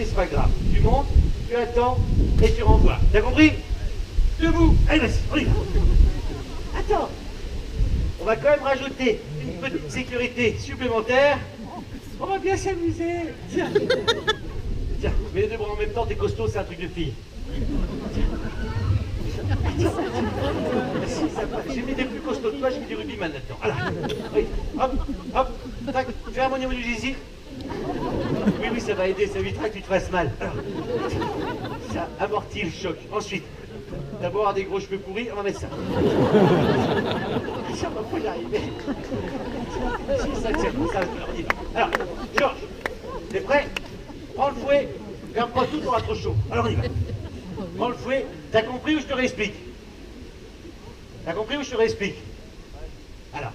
c'est pas grave. Tu montes, tu attends et tu renvoies. T'as compris? Debout. Allez, vas-y, on y va. Attends. On va quand même rajouter une petite sécurité supplémentaire. On va bien s'amuser. Tiens. Tiens, mets les deux bras en même temps, t'es costaud, c'est un truc de fille. J'ai mis des plus costauds de toi, j'ai mis du rugbyman là-dedans. Voilà. Oui. Hop, hop, tac, fais un monument du gésil. Oui, oui, ça va aider, ça évitera que tu te fasses mal. Alors, ça amortit le choc. Ensuite, d'abord avoir des gros cheveux pourris, on va mettre ça. Ça va pas y arriver. C'est ça, c'est ça. Alors, Georges, t'es prêt? Prends le fouet, garde pas tout, t'auras trop chaud. Alors on y va. Prends le fouet, t'as compris ou je te réexplique? T'as compris ou je te réexplique? Alors,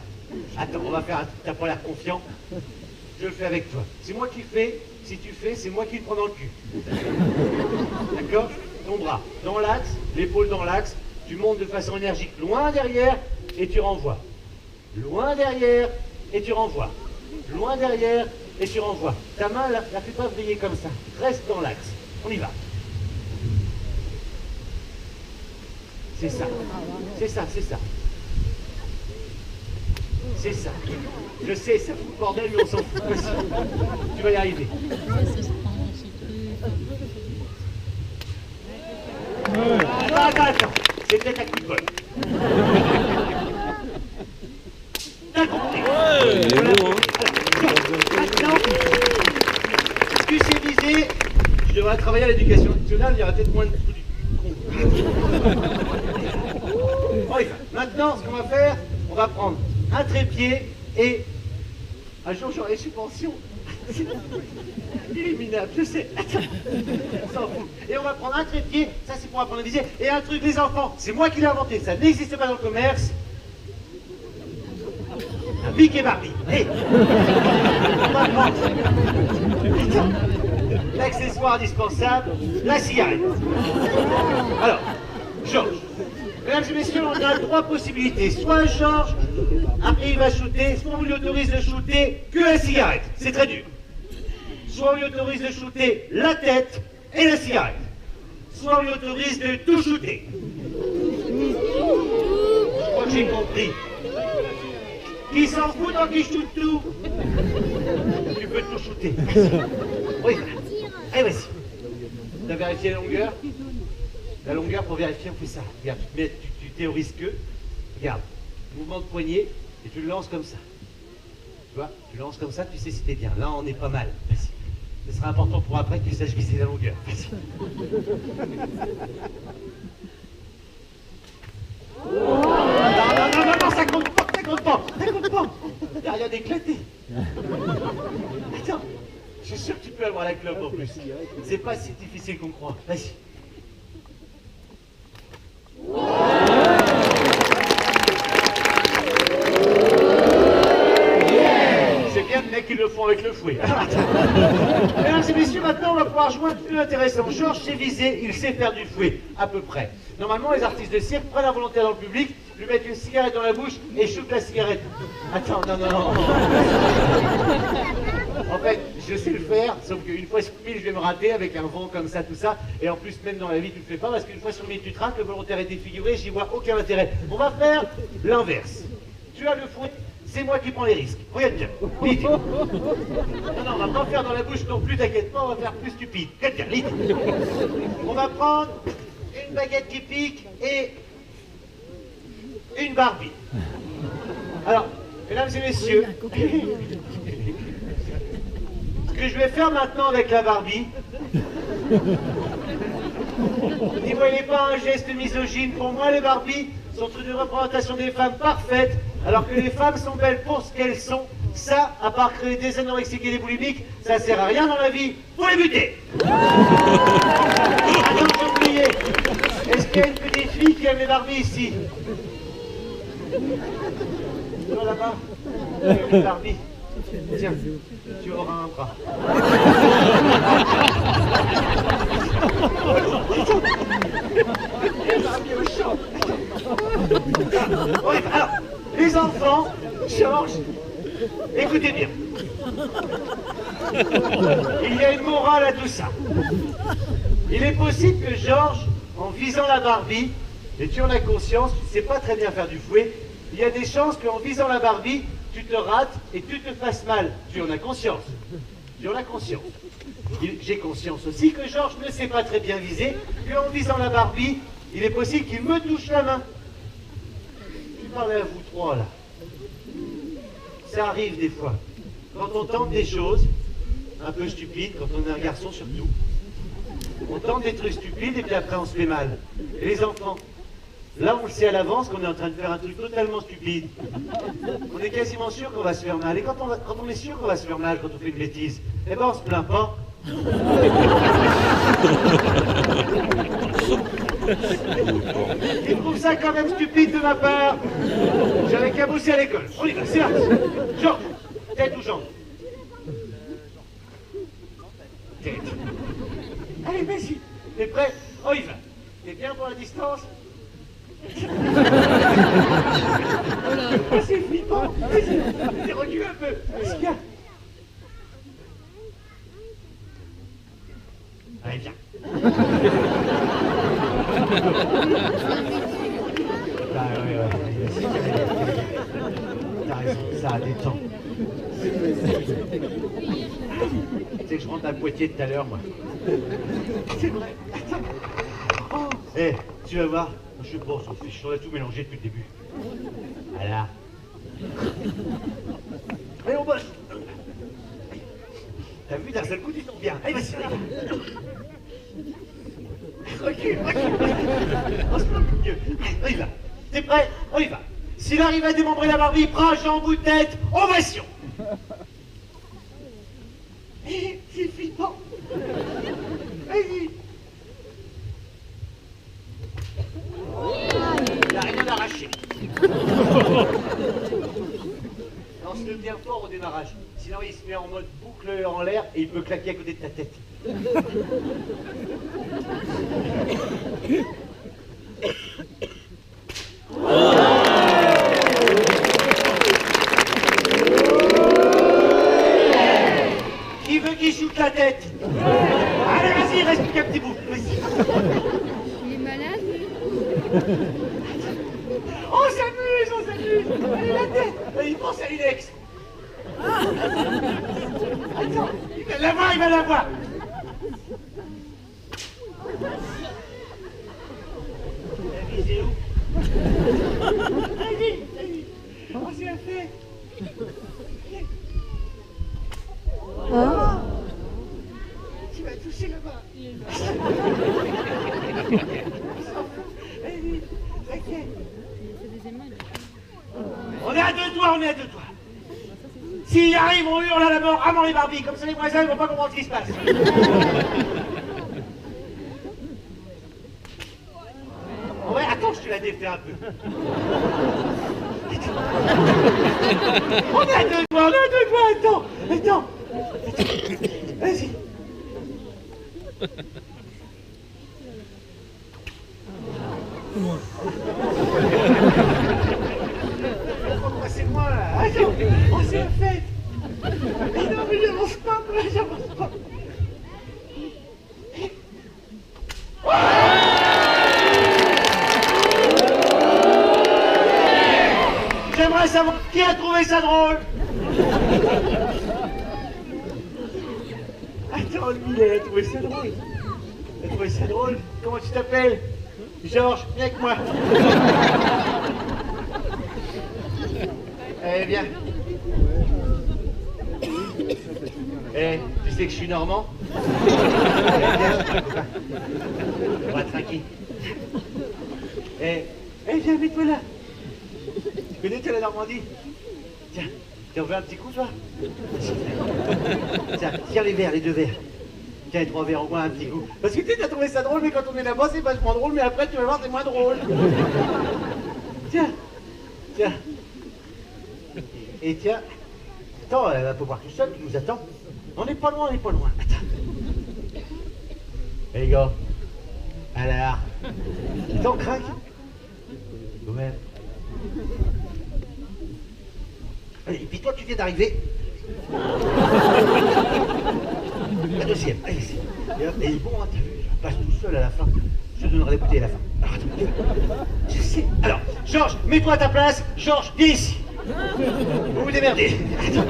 attends, on va faire un truc, t'as pas l'air confiant. Je le fais avec toi. C'est moi qui fais, si tu fais, c'est moi qui le prends dans le cul. D'accord? Ton bras dans l'axe, l'épaule dans l'axe, tu montes de façon énergique loin derrière et tu renvoies. Loin derrière et tu renvoies. Loin derrière et tu renvoies. Ta main, la fais pas vriller comme ça. Reste dans l'axe. On y va. C'est ça. C'est ça, c'est ça. C'est ça. Je sais, ça fout le bordel, mais on s'en fout. Tu vas y arriver. Attends. C'est peut-être un coup de bol. T'as compris. Maintenant, puisque c'est visé, je devrais travailler à l'éducation nationale, il y aura peut-être moins de trous du cul. Bon, maintenant, ce qu'on va faire, on va prendre un trépied et un jour j'aurai subvention. Il est minable, je sais. On s'en fout. Et on va prendre un trépied, ça c'est pour apprendre à viser, et un truc, les enfants, c'est moi qui l'ai inventé, ça n'existe pas dans le commerce. Un Bic et Barbie. Hey. On va prendre l'accessoire indispensable, la cigarette. Alors, Georges. Mesdames et messieurs, on a trois possibilités. Soit Georges, après il va shooter, soit on lui autorise de shooter que la cigarette. C'est très dur. Soit on lui autorise de shooter la tête et la cigarette. Soit on lui autorise de tout shooter. Je crois que j'ai compris. Qui s'en fout tant qu'il shoot tout? Tu peux tout shooter. Oui. Allez, vas-y. Tu as vérifié la longueur? La longueur, pour vérifier, on fait ça. Regarde, tu théorises que. Regarde, mouvement de poignet, et tu le lances comme ça. Tu vois, tu lances comme ça, tu sais si t'es bien. Là, on est pas mal. Vas-y. Ce sera important pour après que tu saches viser la longueur. Vas-y. Non, ça compte pas, ça compte pas. Il n'y a rien d'éclaté. Attends, je suis sûr que tu peux avoir la clope en plus. C'est pas si difficile qu'on croit. Vas-y. C'est bien de mecs qui le font avec le fouet. Mesdames et messieurs, maintenant on va pouvoir jouer un peu plus intéressant. Georges sait viser, il sait faire du fouet, à peu près. Normalement, les artistes de cirque prennent un volontaire dans le public, lui mettent une cigarette dans la bouche et shootent la cigarette. Attends, non. En fait, je sais le faire, sauf qu'une fois sur 1000, je vais me rater avec un vent comme ça, tout ça. Et en plus, même dans la vie, tu le fais pas, parce qu'une fois sur 1000, tu te rates, le volontaire est défiguré, j'y vois aucun intérêt. On va faire l'inverse. Tu as le fouet, c'est moi qui prends les risques. Regarde bien, vite. Non, on va pas faire dans la bouche non plus, t'inquiète pas, on va faire plus stupide. Regarde bien, vite. On va prendre une baguette qui pique et une Barbie. Alors, mesdames et messieurs, ce que je vais faire maintenant avec la Barbie, n'y voyez pas un geste misogyne. Pour moi, les Barbies sont une représentation des femmes parfaites, alors que les femmes sont belles pour ce qu'elles sont. Ça, à part créer des anorexiques et des boulimiques, ça sert à rien dans la vie. Faut les buter. Attends, j'ai oublié. Est-ce qu'il y a une petite fille qui aime les Barbies ici? Toi là-bas, une Barbie. Tiens, tu auras un bras. Oui, alors, les enfants, Georges, écoutez bien. Il y a une morale à tout ça. ça. Il est possible que Georges, en visant la Barbie, et tu en as conscience, tu ne sais pas très bien faire du fouet, il y a des chances qu'en visant la Barbie, tu te rates et tu te fasses mal. Tu en as conscience. Tu en as conscience. J'ai conscience aussi que Georges ne sait pas très bien viser, qu'en visant la Barbie, il est possible qu'il me touche la main. Je parle à vous trois là. Ça arrive des fois. Quand on tente des choses, un peu stupides, quand on est un garçon surtout, on tente des trucs stupides et puis après on se fait mal. Et les enfants, là on le sait à l'avance qu'on est en train de faire un truc totalement stupide. On est quasiment sûr qu'on va se faire mal. Et quand on est sûr qu'on va se faire mal quand on fait une bêtise, eh ben on se plaint pas. Il trouve ça quand même stupide de ma part. J'avais qu'à bosser à l'école. On y va, c'est parti. Georges, tête ou jambe? Tête. Allez, vas-y. T'es prêt? On y va. T'es bien pour la distance? C'est flippant. Vas-y, recule un peu. Qu'est-ce qu'il y a? Allez, viens. Ah, ouais. T'as raison, ça détend. Tu sais que je rentre à Poitiers tout à l'heure, moi. C'est vrai. Oh. Eh, tu vas voir. Je sais pas, on s'en fiche. On a tout mélangé depuis le début. Voilà. Allez, on bosse. T'as vu, d'un seul coup, tu tombes bien. Allez, vas-y, allez. Recule. On se moque mieux. On y va. T'es prêt? On y va. S'il arrive à démembrer la Barbie, prends jambe ou tête, ovation. C'est flippant. Vas-y. Il n'a rien arraché. Lance-le bien fort au démarrage. Sinon, il se met en mode boucle en l'air et il peut claquer à côté de ta tête. Qui veut qu'il shoot la tête? Allez, vas-y, reste plus qu'un petit bout. Il est malade? On s'amuse. Allez, la tête. Il pense à l'Inex. Attends, il va la voir. La visée où? Allez. On s'y a fait. Tu vas toucher là-bas. Allez, t'inquiète. On est à deux doigts. S'il y arrive, on hurle à la mort avant les Barbies, comme ça les voisins ne vont pas comprendre ce qui se passe. Ouais, attends, je te la défais un peu. On est à deux doigts, attends. Vas-y. C'est moi là. Attends, on s'est fait. Mais non, mais j'avance pas. J'aimerais savoir qui a trouvé ça drôle. Attends, lui, il a trouvé ça drôle. Il a trouvé ça drôle. Comment tu t'appelles? Georges, viens avec moi. Eh bien. Eh, tu sais que je suis normand? Eh bien, on va tranquille. Eh, viens, mets-toi là. Tu connais la Normandie? Tiens, t'en veux un petit coup, toi? Tiens, tire les deux verres. Tiens, les 3 verres, au moins un petit coup. Parce que tu sais, t'as trouvé ça drôle, mais quand on est là-bas, c'est vachement drôle, mais après, tu vas voir, c'est moins drôle. Tiens. Et tiens. Attends, elle va pas boire tout seul, tu nous attends. On n'est pas loin. Attends. Eh les gars. Alors. T'en craques? Ouais. Et puis toi, tu viens d'arriver. La deuxième, allez, et hop, et bon, hein, t'as vu, je passe tout seul à la fin. Je te donnerai des bouteilles à la fin. Alors, attends, je sais. Alors, Georges, mets-toi à ta place. Georges, viens ici. Vous vous démerdez. Attends.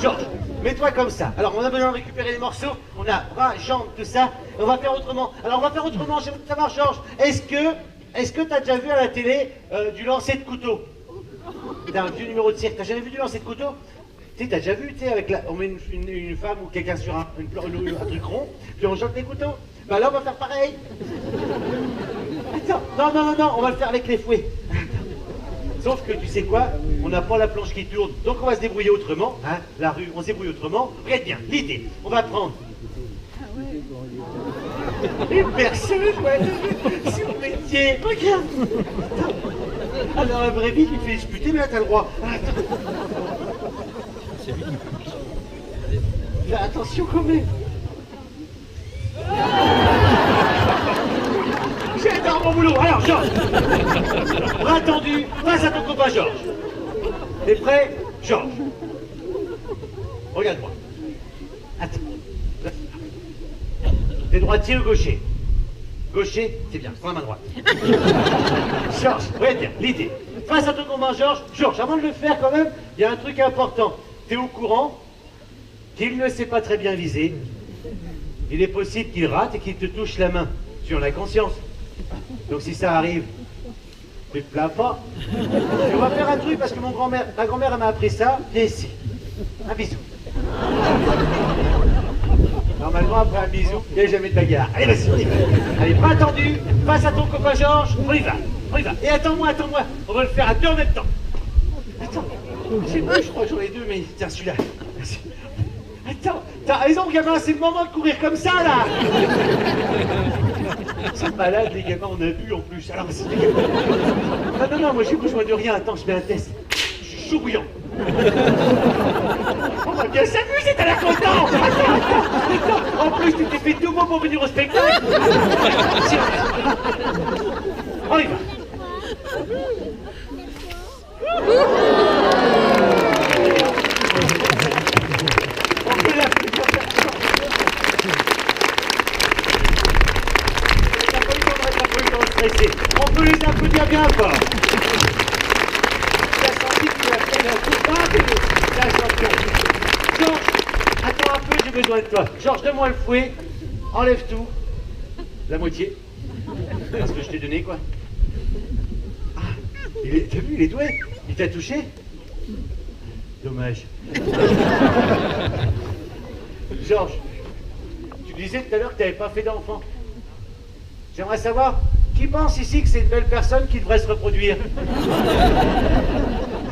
Georges, mets-toi comme ça. Alors, on a besoin de récupérer les morceaux. On a bras, jambes, tout ça. On va faire autrement. Alors, on va faire autrement. J'aimerais savoir, Georges, est-ce que tu as déjà vu à la télé du lancer de couteau? T'as un vieux numéro de cirque. T'as jamais vu du lancer de couteau? Tu sais, t'as déjà vu, tu sais, avec on met une femme ou quelqu'un sur un truc rond, puis on jette les couteaux. Bah là, on va faire pareil. Attends, non, on va le faire avec les fouets. Sauf que tu sais quoi, on n'a pas la planche qui tourne, donc on va se débrouiller autrement. Hein, la rue, on se débrouille autrement. Regarde bien, l'idée, on va prendre une personne, ouais, c'est mon métier, regarde. Alors, la vraie vie, tu te fais disputer, mais là, t'as le droit. Fais attention quand même. J'adore mon boulot. Alors, Georges, bras tendu, face à ton copain Georges. T'es prêt, Georges? Regarde-moi. Attends. T'es droitier ou gaucher? Gaucher, c'est bien, prends la main droite. Georges, regarde bien, l'idée. Face à ton copain Georges, Georges, avant de le faire quand même, il y a un truc important. T'es au courant qu'il ne sait pas très bien viser. Il est possible qu'il rate et qu'il te touche la main. Tu en as conscience. Donc si ça arrive, tu te plains pas. Et on va faire un truc parce que ma grand-mère elle m'a appris ça. Viens ici. Un bisou. Normalement après un bisou, il n'y a jamais de bagarre. Allez vas-y, on y va. Allez, pas attendu, face à ton copain Georges, on y va. Et attends-moi. On va le faire à deux en même temps. Attends, je crois que j'en ai deux, mais tiens celui-là. Attends, t'as raison gamin, c'est le moment de courir comme ça là. C'est malade les gamins, on a bu en plus. Alors c'est des gamins. Non, moi j'ai besoin de rien. Attends, je fais un test. Je suis chaud bouillant. On va bien s'amuser, t'as l'air content. Attends. En plus, tu t'es fait tout beau pour venir au spectacle. On y va. On peut les applaudir bien fort. Tu as senti que tu as fait un coup de la champion. Georges, attends un peu, j'ai besoin de toi. Georges, donne-moi le fouet. Enlève tout. La moitié. Parce que je t'ai donné quoi. Ah, t'as vu, il est doué. Il t'a touché. Dommage. Georges, tu disais tout à l'heure que tu n'avais pas fait d'enfant. J'aimerais savoir, qui pense ici que c'est une belle personne qui devrait se reproduire?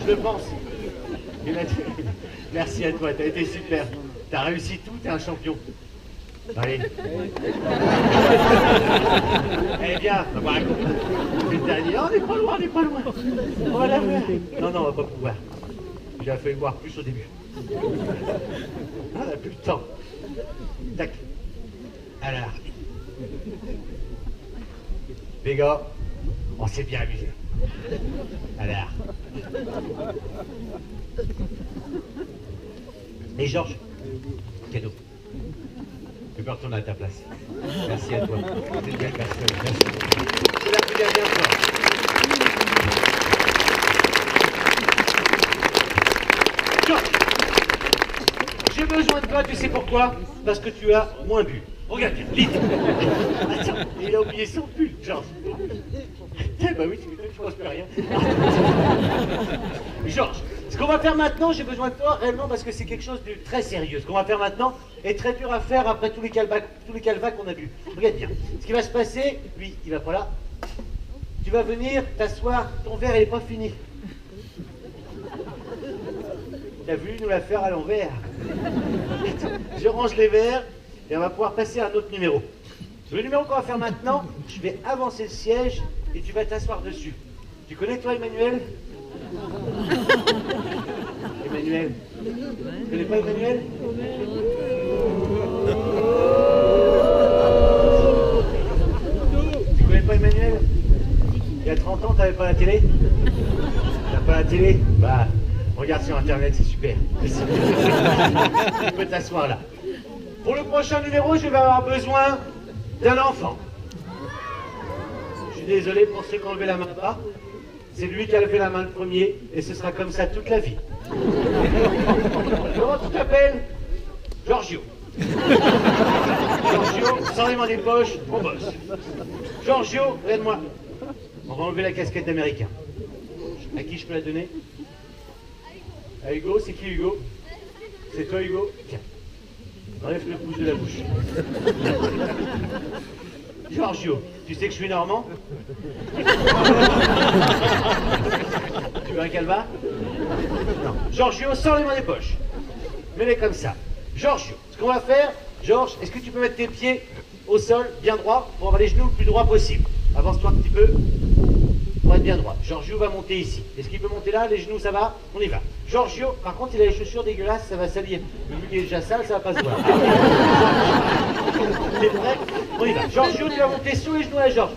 Je le pense. Merci à toi, t'as été super. T'as réussi tout, t'es un champion. Allez. Eh bien, on va raconter. Le dernier, on n'est pas loin. On va la voir. Non, on va pas pouvoir. Il a fallu voir plus au début. On n'a plus le temps. Tac. Alors. Les gars, on s'est bien amusé. Alors. Et Georges, cadeau. Tu peux retourner à ta place. Merci à toi. C'est une belle personne. Merci. C'est la plus dernière fois. Georges, j'ai besoin de toi, tu sais pourquoi? Parce que tu as moins bu. Regarde bien, lit. Attends, il a oublié son pull, Georges. Eh ben oui, tu m'étonnes, je pense plus rien. Georges, ce qu'on va faire maintenant, j'ai besoin de toi réellement parce que c'est quelque chose de très sérieux. Ce qu'on va faire maintenant est très dur à faire après tous les calvas qu'on a bu. Regarde bien, ce qui va se passer, lui, il va pas là. Tu vas venir t'asseoir, ton verre il n'est pas fini. T'as voulu nous la faire à l'envers. Je range les verres et on va pouvoir passer à un autre numéro. Le numéro qu'on va faire maintenant, je vais avancer le siège et tu vas t'asseoir dessus. Tu connais toi Emmanuel? Emmanuel? Tu connais pas Emmanuel? Tu connais pas Emmanuel? Il y a 30 ans, t'avais pas la télé? T'as pas la télé? Bah, regarde sur internet, c'est super. Tu peux t'asseoir là. Pour le prochain numéro, je vais avoir besoin d'un enfant. Je suis désolé pour ceux qui ont levé la main bas. C'est lui qui a levé la main le premier et ce sera comme ça toute la vie. Comment tu t'appelles? Giorgio. Giorgio, sans les mains des poches, on bosse. Giorgio, regarde-moi. On va enlever la casquette d'américain. À qui je peux la donner? À Hugo, c'est qui Hugo? C'est toi Hugo? Tiens. Enlève le pouce de la bouche. Giorgio, tu sais que je suis normand? Tu veux un calva? Non. Giorgio, sors les mains des poches. Mets-les comme ça. Giorgio, ce qu'on va faire, Georges, est-ce que tu peux mettre tes pieds au sol, bien droit, pour avoir les genoux le plus droit possible? Avance-toi un petit peu, pour être bien droit. Giorgio va monter ici. Est-ce qu'il peut monter là? Les genoux, ça va? On y va. Giorgio, par contre, il a les chaussures dégueulasses, ça va salir. Mais vu qu'il est déjà sale, ça va pas se voir. T'es prêt? On y va. Giorgio, tu vas monter sur les genoux à Georges.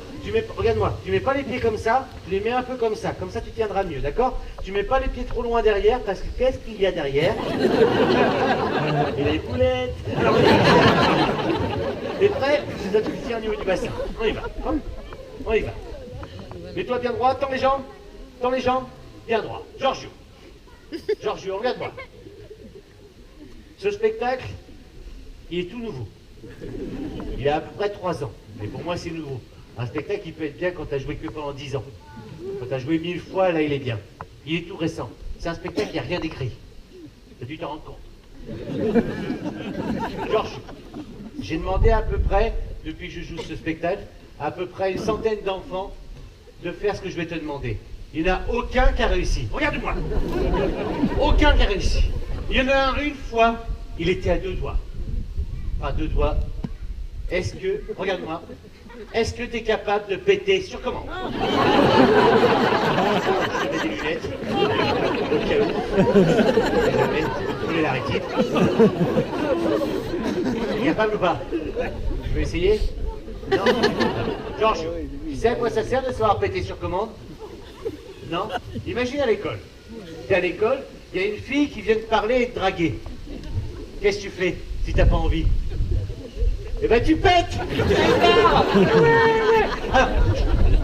Regarde-moi, tu mets pas les pieds comme ça, tu les mets un peu comme ça tu tiendras mieux, d'accord? Tu mets pas les pieds trop loin derrière, parce que qu'est-ce qu'il y a derrière? Et les poulettes. T'es prêt? Tu dois tout ici au niveau du bassin. On y va. Hop. On y va. Mets-toi bien droit, tends les jambes, bien droit. Giorgio, regarde-moi. Ce spectacle, il est tout nouveau. Il a à peu près 3 ans, mais pour moi c'est nouveau. Un spectacle qui peut être bien quand tu as joué que pendant 10 ans. Quand tu as joué 1000 fois, là il est bien. Il est tout récent. C'est un spectacle qui n'a rien d'écrit. Tu as dû t'en rendre compte. Georges, j'ai demandé à peu près, depuis que je joue ce spectacle, à peu près une centaine d'enfants de faire ce que je vais te demander. Il n'y en a aucun qui a réussi. Regarde-moi. Aucun qui a réussi. Il y en a un une fois, il était à 2 doigts. Pas 2 doigts. Est-ce que, regarde-moi, est-ce que tu es capable de péter sur commande? Je mets des lunettes. Au cas où. Jamais. Je voulais l'arrêter. Tu es capable ou pas? Tu veux essayer? Non? Georges, tu sais à quoi ça sert de savoir péter sur commande? Non? Imagine à l'école. Tu es à l'école, il y a une fille qui vient te parler et te draguer. Qu'est-ce que tu fais si t'as pas envie? Eh ben tu pètes! Alors,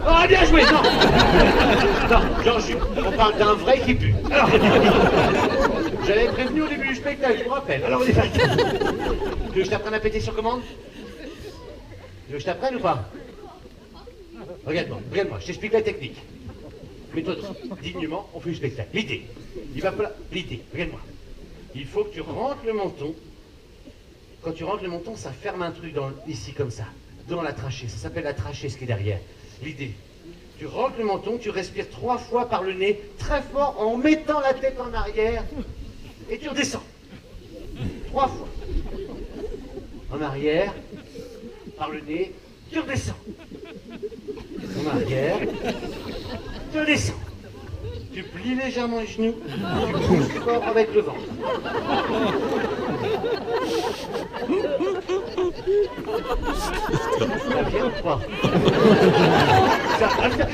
oh bien joué, non! Non, Georges, on parle d'un vrai qui pue. Alors, j'avais prévenu au début du spectacle, je vous rappelle. Alors on est parti. Tu veux que je t'apprenne à péter sur commande? Tu veux que je t'apprenne ou pas? Regarde-moi, je t'explique la technique. Mets-toi dignement, on fait le spectacle. L'idée, il va falloir... L'idée, regarde-moi. Il faut que tu rentres le menton. Quand tu rentres le menton, ça ferme un truc ici comme ça, dans la trachée. Ça s'appelle la trachée, ce qui est derrière. L'idée, tu rentres le menton, tu respires 3 fois par le nez, très fort, en mettant la tête en arrière, et tu redescends. 3 fois. En arrière, par le nez, tu redescends. En arrière, tu redescends. Tu plies légèrement les genoux, tu bouges fort avec le ventre. Ça vient ou pas?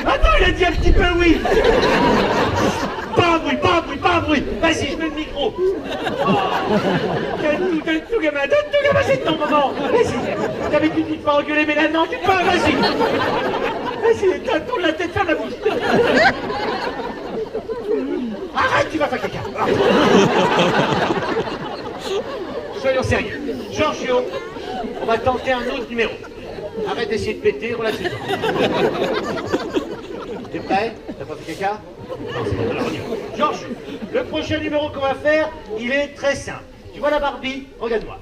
Attends, il a dit un petit peu oui. Pas un bruit. Vas-y, je mets le micro. Donne tout, gamin, c'est ton moment. Vas-y, t'avais dit tu te pas engueuler, mais là non, tu te parles, vas-y. Vas-y, tourne la tête, ferme la bouche. Arrête, tu vas faire caca. Soyons sérieux. Giorgio, on va tenter un autre numéro. Arrête d'essayer de péter, relâche-toi. T'es prêt? T'as pas fait caca? Non, c'est bon, alors on y va. Georges, le prochain numéro qu'on va faire, il est très simple. Tu vois la Barbie? Regarde-moi.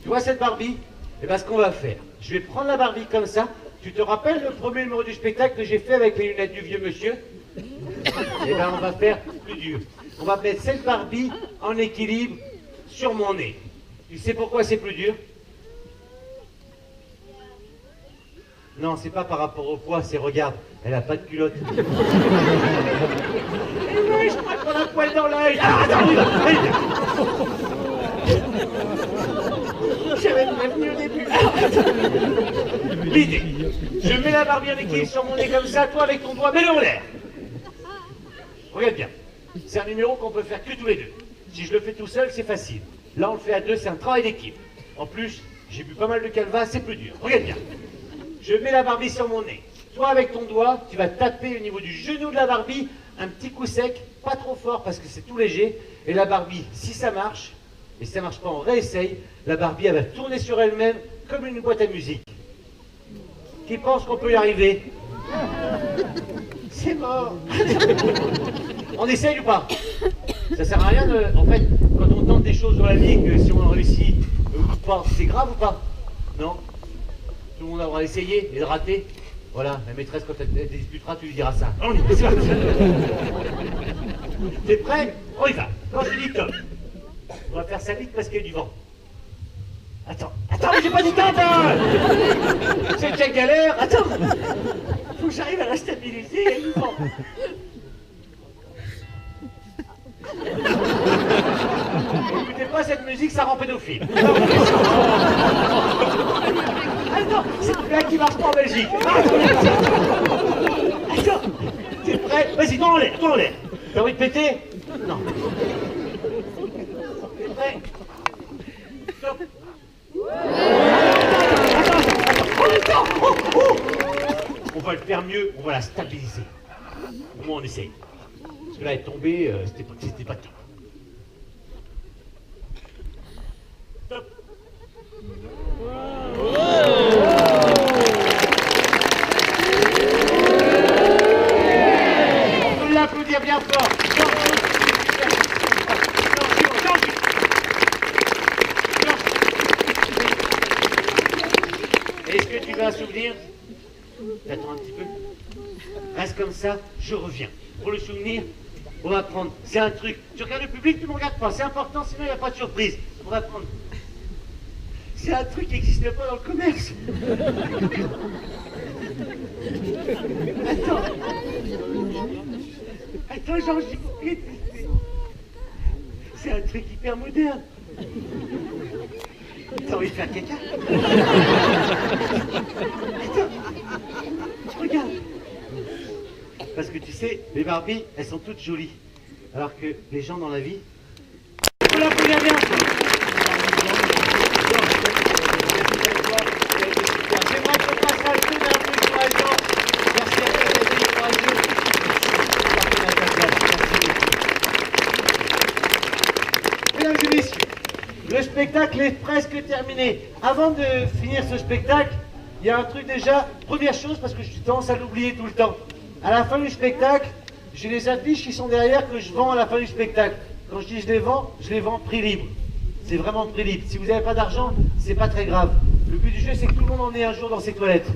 Tu vois cette Barbie? Eh bien, ce qu'on va faire, je vais prendre la Barbie comme ça. Tu te rappelles le premier numéro du spectacle que j'ai fait avec les lunettes du vieux monsieur? Eh bien, on va faire plus dur. On va mettre cette Barbie en équilibre sur mon nez. Tu sais pourquoi c'est plus dur? Non, c'est pas par rapport au poids, c'est regarde, elle a pas de culotte. Je crois qu'on a un poil dans l'œil. Ah, attends, oui, j'avais prévenu au début. L'idée, je mets la Barbie en équilibre sur mon nez comme ça, toi avec ton doigt, mets-le en l'air. Regarde bien, c'est un numéro qu'on peut faire que tous les deux. Si je le fais tout seul, c'est facile. Là, on le fait à 2, c'est un travail d'équipe. En plus, J'ai bu pas mal de calva, c'est plus dur. Regarde bien. Je mets la Barbie sur mon nez. Toi, avec ton doigt, tu vas taper au niveau du genou de la Barbie, un petit coup sec, pas trop fort parce que c'est tout léger. Et la Barbie, si ça marche, et si ça marche pas, on réessaye, la Barbie, elle va tourner sur elle-même comme une boîte à musique. Qui pense qu'on peut y arriver? C'est mort. On essaye ou pas? Ça sert à rien de... En fait, quand on tente des choses dans la vie, que si on réussit ou pas, c'est grave ou pas? Non? Tout le monde aura essayé et de rater. Voilà, la maîtresse, quand elle disputera, tu lui diras ça. On y va. T'es prêt? On y va. Quand je dis top, on va faire ça vite parce qu'il y a du vent. Attends, mais j'ai pas du temps, toi. C'est déjà galère. Attends, faut que j'arrive à la stabiliser, il y a du vent. Écoutez pas cette musique, ça rend pédophile. Attends, c'est une blague qui marche pas en Belgique. Attends, t'es prêt? Vas-y, tourne en l'air, tourne en l'air. T'as envie de péter? Non. T'es prêt? Stop. Attends. On va le faire mieux, on va la stabiliser. Au moins on essaye. Parce que là, elle est tombée, c'était pas tout. Stop. On peut l'applaudir bien fort. Est-ce que tu veux un souvenir? Attends un petit peu. Reste comme ça, je reviens. Pour le souvenir, on va prendre. C'est un truc. Tu regardes le public, tu ne me regardes pas. C'est important, sinon il n'y a pas de surprise. On va prendre. C'est un truc qui n'existe pas dans le commerce. Attends, Georges, j'ai compris. C'est un truc hyper moderne. T'as envie de faire caca? Attends, regarde. Parce que tu sais, les Barbies, elles sont toutes jolies. Alors que les gens dans la vie... Vous l'applaudissez bien. J'aimerais qu'on passe à le tour d'un peu sur la jambe. Merci à tous les courageux. Mesdames et messieurs, le spectacle est presque terminé. Avant de finir ce spectacle, il y a un truc déjà. Première chose, parce que je tendance à l'oublier tout le temps. À la fin du spectacle, j'ai les affiches qui sont derrière que je vends à la fin du spectacle. Quand je dis je les vends prix libre. C'est vraiment prix libre. Si vous n'avez pas d'argent, c'est pas très grave. Le but du jeu, c'est que tout le monde en ait un jour dans ses toilettes.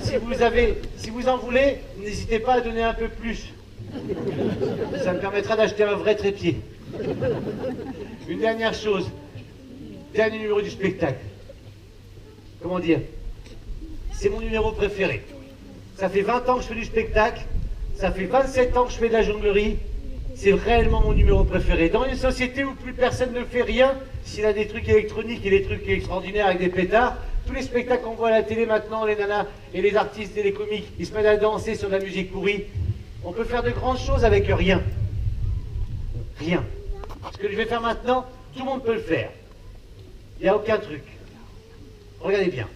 Si vous en voulez, n'hésitez pas à donner un peu plus. Ça me permettra d'acheter un vrai trépied. Une dernière chose. Dernier numéro du spectacle. Comment dire? C'est mon numéro préféré. Ça fait 20 ans que je fais du spectacle. Ça fait 27 ans que je fais de la jonglerie. C'est réellement mon numéro préféré. Dans une société où plus personne ne fait rien, s'il a des trucs électroniques et des trucs extraordinaires avec des pétards, tous les spectacles qu'on voit à la télé maintenant, les nanas et les artistes et les comiques, ils se mettent à danser sur de la musique pourrie. On peut faire de grandes choses avec rien. Rien. Ce que je vais faire maintenant, tout le monde peut le faire. Il n'y a aucun truc. Regardez bien.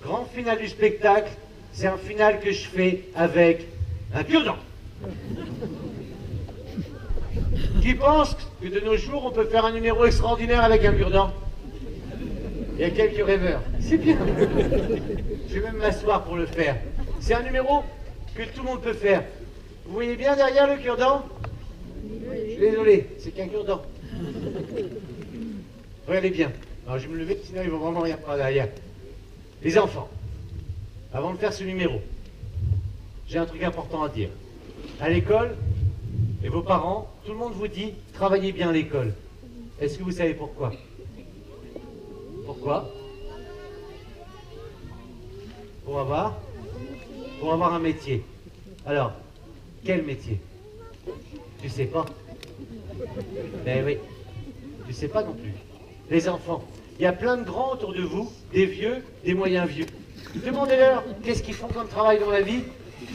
Grand final du spectacle, c'est un final que je fais avec un cure-dent. Qui pense que de nos jours, on peut faire un numéro extraordinaire avec un cure-dent? Il y a quelques rêveurs. C'est bien. Je vais même m'asseoir pour le faire. C'est un numéro que tout le monde peut faire. Vous voyez bien derrière le cure-dent? Je suis désolé, c'est qu'un cure-dent. Regardez bien. Alors je vais me lever, sinon ils vont vraiment rien par derrière. Les enfants, avant de faire ce numéro, j'ai un truc important à dire. À l'école, et vos parents, tout le monde vous dit, travaillez bien à l'école. Est-ce que vous savez pourquoi? Pourquoi? Pour avoir un métier. Alors, quel métier? Tu sais pas? Ben oui, tu sais pas non plus. Les enfants, il y a plein de grands autour de vous, des vieux, des moyens vieux. Demandez-leur qu'est-ce qu'ils font comme travail dans la vie.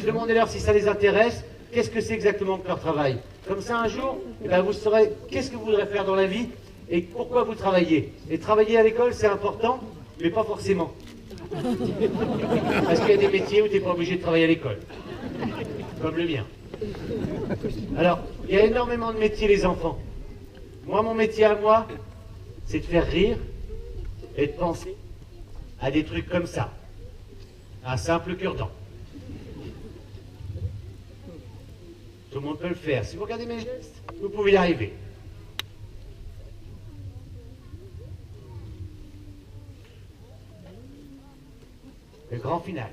Demandez-leur si ça les intéresse. Qu'est-ce que c'est exactement que leur travail? Comme ça, un jour, eh ben, vous saurez qu'est-ce que vous voudrez faire dans la vie. et pourquoi vous travaillez. Et travailler à l'école, c'est important, mais pas forcément. Parce qu'il y a des métiers où tu n'es pas obligé de travailler à l'école. Comme le mien. Alors, il y a énormément de métiers, les enfants. Moi, mon métier à moi, c'est de faire rire et de penser à des trucs comme ça. Un simple cure-dent. Tout le monde peut le faire. Si vous regardez mes gestes, vous pouvez y arriver. Le grand final.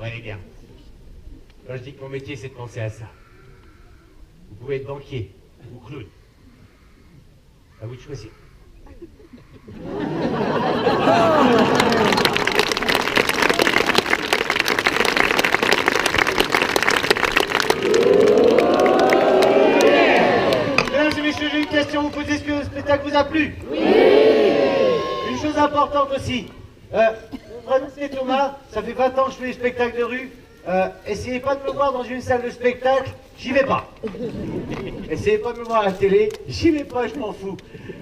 Ouais les gars, quand je dis que mon métier c'est de penser à ça, vous pouvez être banquier ou clown. À vous de choisir. Mesdames et messieurs, j'ai une question. Vous posez, est-ce que le spectacle vous a plu? Oui. Une chose importante aussi. Mon prénom c'est Thomas, ça fait 20 ans que je fais des spectacles de rue. Essayez pas de me voir dans une salle de spectacle, j'y vais pas. Essayez pas de me voir à la télé, j'y vais pas, je m'en fous.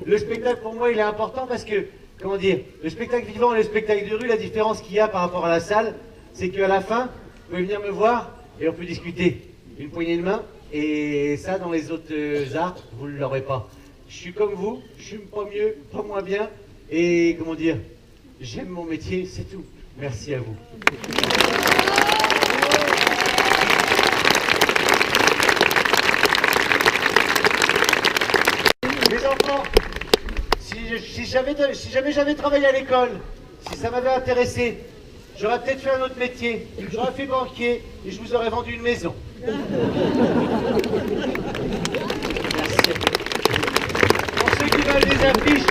Le spectacle pour moi il est important parce que, comment dire, le spectacle vivant et le spectacle de rue, la différence qu'il y a par rapport à la salle, c'est qu'à la fin, vous pouvez venir me voir et on peut discuter. Une poignée de main, et ça dans les autres arts, vous ne l'aurez pas. Je suis comme vous, je suis pas mieux, pas moins bien, et comment dire, j'aime mon métier, c'est tout. Merci à vous. Les enfants, si jamais j'avais travaillé à l'école, si ça m'avait intéressé, j'aurais peut-être fait un autre métier, j'aurais fait banquier et je vous aurais vendu une maison. Merci. Pour ceux qui veulent des affiches,